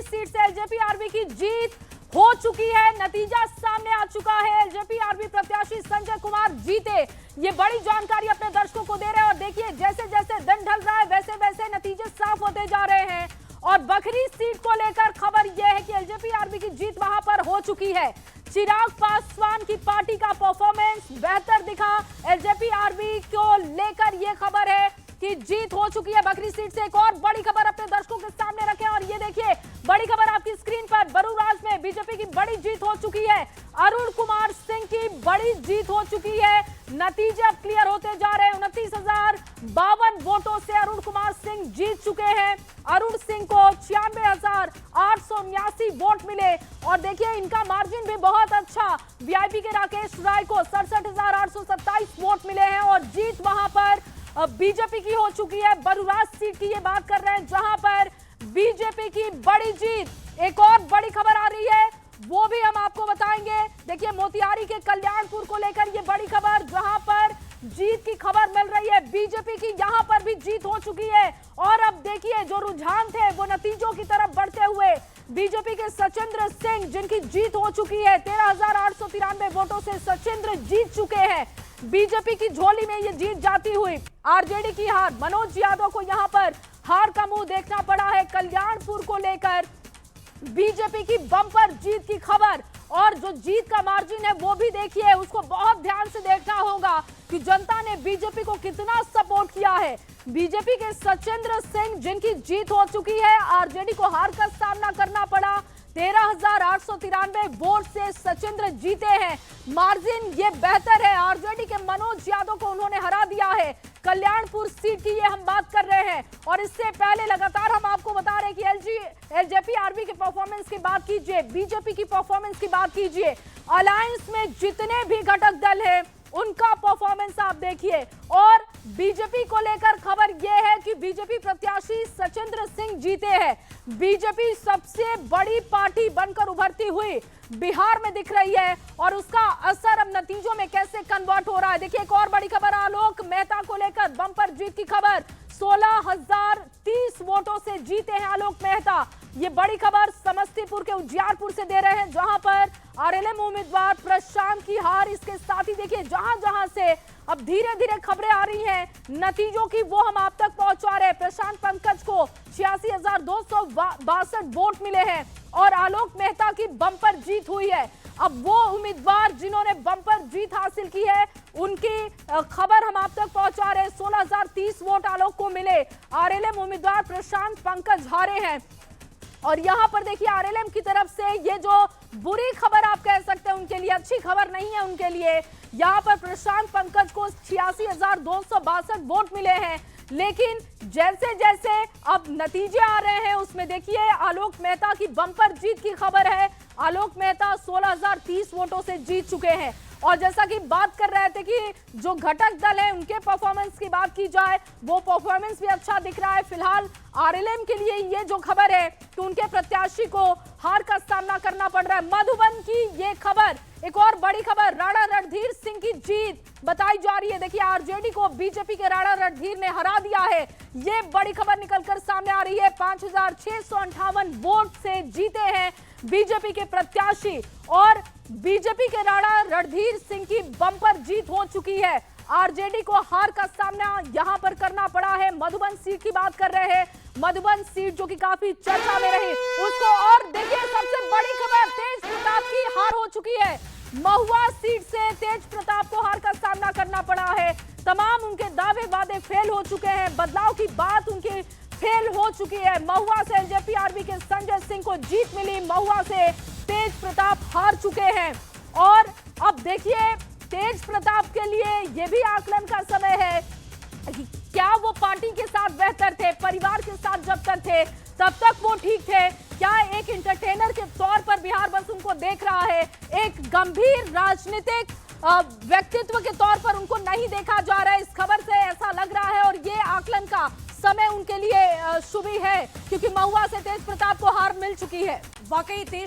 Bakhri seat से LJP RB की जीत हो चुकी है। नतीजा सामने आ चुका है। एलजेपी आरबी प्रत्याशी संजय कुमार जीते। ये बड़ी जानकारी अपने दर्शकों को दे रहे हैं और देखिए जैसे जैसे दिन ढल रहा है वैसे वैसे नतीजे साफ होते जा रहे हैं। और बखरी सीट को लेकर खबर यह है कि एलजेपी आरबी की जीत वहां पर हो चुकी है। चिराग पासवान की पार्टी का परफॉर्मेंस बेहतर दिखा। एलजेपी आरबी को लेकर यह खबर है कि जीत हो चुकी है बखरी सीट से। एक और बड़ी खबर अपने दर्शकों के सामने रखें और ये देखिए बड़ी खबर आपकी स्क्रीन पर। बरूराज में बीजेपी की बड़ी जीत हो चुकी है। अरुण कुमार सिंह की बड़ी जीत हो चुकी है। नतीजे अब क्लियर होते जा रहे हैं। 29,052 वोटों से अरुण कुमार सिंह जीत चुके हैं। अरुण सिंह को 96,879 वोट मिले और देखिए इनका मार्जिन भी बहुत अच्छा। वीआईपी के राकेश राय को 67,827 वोट मिले हैं और जीत वहां पर बीजेपी की हो चुकी है। बरूराज सीट की ये बात कर रहे हैं जहां पर बीजेपी की बड़ी जीत। एक और बड़ी खबर आ रही है वो भी हम आपको बताएंगे। देखिए मोतिहारी के कल्याणपुर को लेकर ये बड़ी खबर जहां पर जीत की खबर मिल रही है बीजेपी की। यहां पर भी जीत हो चुकी है और अब देखिए जो रुझान थे वो नतीजों की तरफ बढ़ते हुए बीजेपी के सचिंद्र सिंह जिनकी जीत हो चुकी है। 13,893 वोटों से सचिंद्र जीत चुके हैं। बीजेपी की झोली में ये जीत जाती हुई आरजेडी की हार। मनोज यादव को यहां पर हार का मुंह देखना पड़ा है। कल्याणपुर को लेकर बीजेपी की बम्पर जीत की खबर और जो जीत का मार्जिन है वो भी देखिए, उसको बहुत ध्यान से देखना होगा कि जनता ने बीजेपी को कितना सपोर्ट किया है। बीजेपी के सचिंद्र सिंह जिनकी जीत हो चुकी है, आरजेडी को हार का सामना करना पड़ा। 13,893 वोट से सचिंद्र जीते हैं। मार्जिन ये बेहतर है। आरजेडी के मनोज यादव को उन्होंने हरा दिया है। कल्याणपुर सीट की ये हम बात कर रहे हैं और इससे पहले लगातार हम आपको बता रहे हैं कि एलजेपी आरबी की परफॉर्मेंस की बात कीजिए, बीजेपी की परफॉर्मेंस की बात कीजिए, अलायंस में जितने भी घटक दल हैं उनका परफॉर्मेंस आप देखिए। और बीजेपी को लेकर खबर यह है कि बीजेपी प्रत्याशी सचिंद्र सिंह जीते हैं। बीजेपी सबसे बड़ी पार्टी बनकर उभरती हुई बिहार में दिख रही है और उसका असर अब नतीजों में कैसे कन्वर्ट हो रहा है। देखिए एक और बड़ी खबर आलोक मेहता को लेकर बम्पर जीत की खबर। 16,030 वोटों से जीते हैं आलोक मेहता। ये बड़ी खबर समस्तीपुर के उजियारपुर से दे रहे हैं जहां पर आरएलएम उम्मीदवार प्रशांत की हार। इसके साथ ही देखिए जहां जहां से अब धीरे धीरे खबरें आ रही हैं नतीजों की वो हम आप तक पहुंचा रहे हैं। प्रशांत पंकज को 86,262 वोट मिले हैं और आलोक मेहता की बम्पर जीत हुई है। अब वो उम्मीदवार जिन्होंने बम्पर जीत हासिल की है उनकी खबर हम आप तक पहुंचा रहे हैं। 16,030 वोट आलोक को मिले। आरएलएम उम्मीदवार प्रशांत पंकज हारे हैं और यहां पर देखिए आरएलएम की तरफ से ये जो बुरी खबर आप कह सकते हैं उनके लिए, अच्छी खबर नहीं है उनके लिए। यहां पर प्रशांत पंकज को 86,262 वोट मिले हैं लेकिन जैसे जैसे अब नतीजे आ रहे हैं उसमें देखिए आलोक मेहता की बम्पर जीत की खबर है। आलोक मेहता 16,030 वोटों से जीत चुके हैं और जैसा कि बात कर रहे थे कि जो घटक दल है उनके परफॉर्मेंस की बात की जाए वो परफॉर्मेंस भी अच्छा दिख रहा है। फिलहाल आरएलएम के लिए ये जो खबर है कि उनके प्रत्याशी को हार का सामना करना पड़ रहा है। मधुबन की ये खबर, एक और बड़ी खबर, राणा रणधीर सिंह की जीत बताई जा रही है। देखिए आरजेडी को बीजेपी के राणा रणधीर ने हरा दिया है। ये बड़ी खबर निकलकर सामने आ रही है। 5,658 वोट से जीते हैं बीजेपी के प्रत्याशी और बीजेपी के राणा रणधीर सिंह की बम्पर जीत हो चुकी है। आरजेडी को हार का सामना यहां पर करना पड़ा है। मधुबन सीट की बात कर रहे हैं। मधुबन सीट जो कि काफी चर्चा में रही उसको, और देखिए सबसे बड़ी खबर, तेज प्रताप की हार हो चुकी है। महुआ सीट से तेज प्रताप को हार का सामना करना पड़ा है। तमाम उनके दावे वादे फेल हो चुके हैं। बदलाव की बात उनकी फेल हो चुकी है। महुआ से एलजेपी आरबी के संजय सिंह को जीत मिली। महुआ से तेज प्रताप हार चुके हैं और अब देखिए तेज प्रताप के लिए यह भी आकलन का समय है कि क्या वो पार्टी के साथ बेहतर थे, परिवार के साथ जब तक थे तब तक वो ठीक थे, क्या एक एंटरटेनर के तौर पर बिहार बस उनको देख रहा है, एक गंभीर राजनीतिक व्यक्तित्व के तौर पर उनको नहीं देखा जा रहा है। इस खबर से ऐसा लग रहा है और ये आकलन का समय उनके लिए शुभ ही है क्योंकि महुआ से तेज प्रताप को हार मिल चुकी है। वाकई तेज